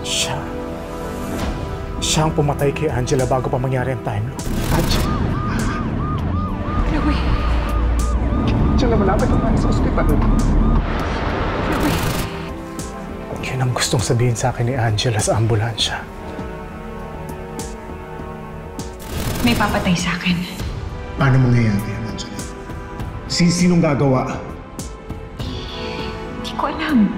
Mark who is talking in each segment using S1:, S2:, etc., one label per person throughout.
S1: Siya. Siya ang pumatay kay Angela bago pa mangyari ang time loop. Angela.
S2: Chloe.
S1: Angela, malapit na tayo sa ospital.
S2: Chloe.
S1: Yun ang gustong sabihin sa akin ni Angela sa ambulansya.
S2: May papatay sa akin.
S1: Paano mangyayari, Angela? Sinong gagawa?
S2: Hindi ko alam.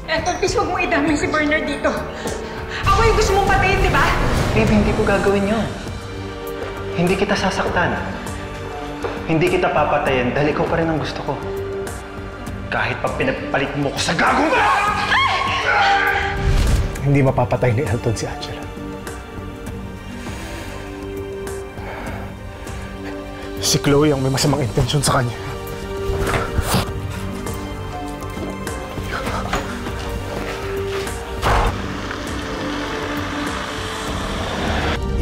S2: Eto, please huwag mo idamay si Bernard dito. Ako yung gusto mong patayin, di ba?
S3: Babe, hindi ko gagawin yun. Hindi kita sasaktan. Hindi kita papatayin dahil ikaw pa rin ang gusto ko. Kahit pa pinapalit mo ko sa gagong ka!
S1: Hindi mapapatay ni Elton si Angela. Si Chloe ang may masamang intensyon sa kanya.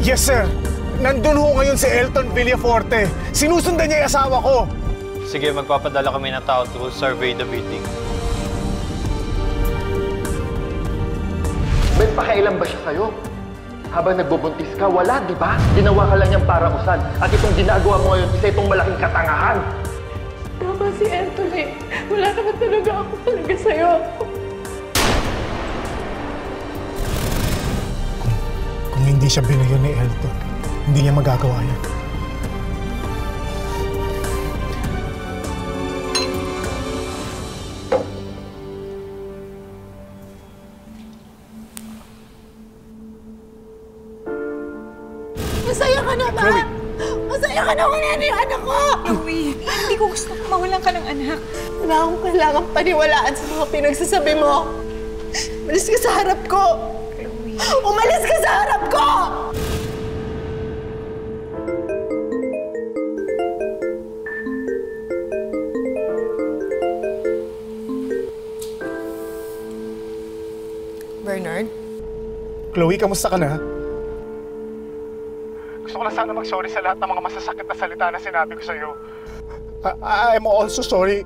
S1: Yes, sir. Nandun ho ngayon si Elton Villaforte. Sinusundan niya yung asawa ko.
S4: Sige, magpapadala kami ng tao to survey the building.
S3: May pakailan ba siya sa'yo? Habang nagbubuntis ka, wala, di ba? Ginawa ka lang niyang para usan. At itong ginagawa mo ngayon, isa itong malaking katangahan.
S5: Tama si Elton eh. Wala naman talaga ako sa'yo.
S1: Kung hindi siya binayo ni Elton, hindi niya magagawa yan.
S5: Masaya ka na ba? Masaya ka na kung ano yung anak ko!
S2: Chloe, hindi ko gusto mawalan ka ng anak.
S5: Wala akong kailangang paniwalaan sa mga pinagsasabi mo. Umalis ka sa harap ko!
S2: Chloe.
S5: Umalis ka sa harap ko! Bernard?
S1: Chloe, kamusta ka na? Gusto ko na sana mag-sorry sa lahat ng mga masasakit na salita na sinabi ko sa'yo. I'm also sorry.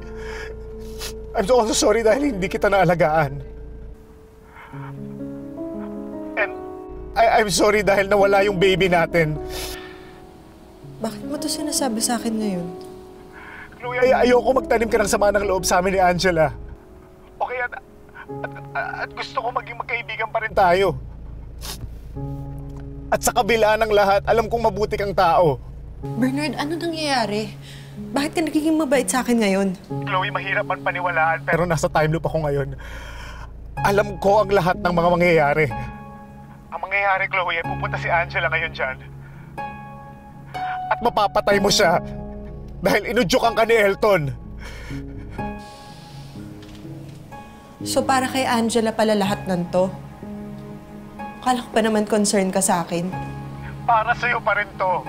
S1: I'm also sorry dahil hindi kita naalagaan. And I'm sorry dahil nawala yung baby natin.
S5: Bakit mo to sinasabi sa akin ngayon?
S1: Chloe, ayoko magtanim ka ng sama ng loob sa amin ni Angela. Okay, at gusto ko maging magkaibigan pa rin tayo. At sa kabila ng lahat, alam kong mabuti kang tao.
S5: Bernard, ano nangyayari? Bakit ka nagiging mabait sa akin ngayon?
S1: Chloe, mahirap man paniwalaan pero nasa time loop ako ngayon. Alam ko ang lahat ng mga mangyayari. Ang mangyayari, Chloe, ay pupunta si Angela ngayon dyan. At mapapatay mo siya dahil inudyukan ka ni Elton.
S5: So para kay Angela pala lahat ng to? Akala ko pa naman concerned ka sa akin.
S1: Para sa'yo pa rin to.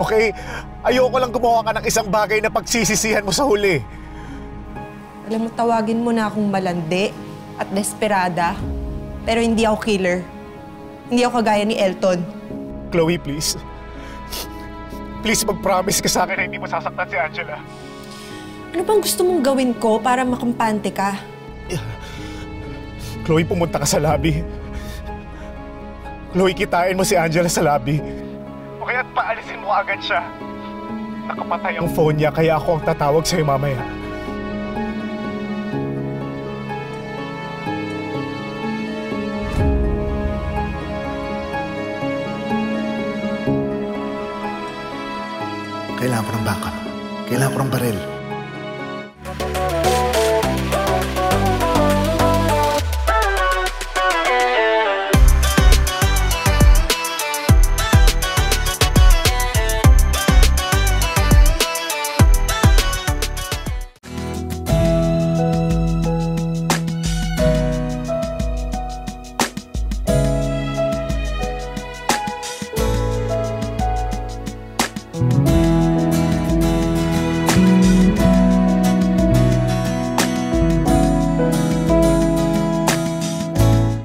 S1: Okay, ayoko lang gumawa ka ng isang bagay na pagsisisihan mo sa huli.
S5: Alam mo, tawagin mo na akong malandi at desperada. Pero hindi ako killer. Hindi ako kagaya ni Elton.
S1: Chloe, please. Please mag-promise ka sa akin na hindi mo sasaktan si Angela.
S5: Ano bang gusto mong gawin ko para makampante ka?
S1: Chloe, pumunta ka sa lobby. Chloe, kitain mo si Angela sa lobby. O kaya't paalisin mo agad siya. Nakapatay ang phone niya, kaya ako ang tatawag sa'yo mamaya.
S6: Kailangan ko ng backup. Kailangan ko ng baril.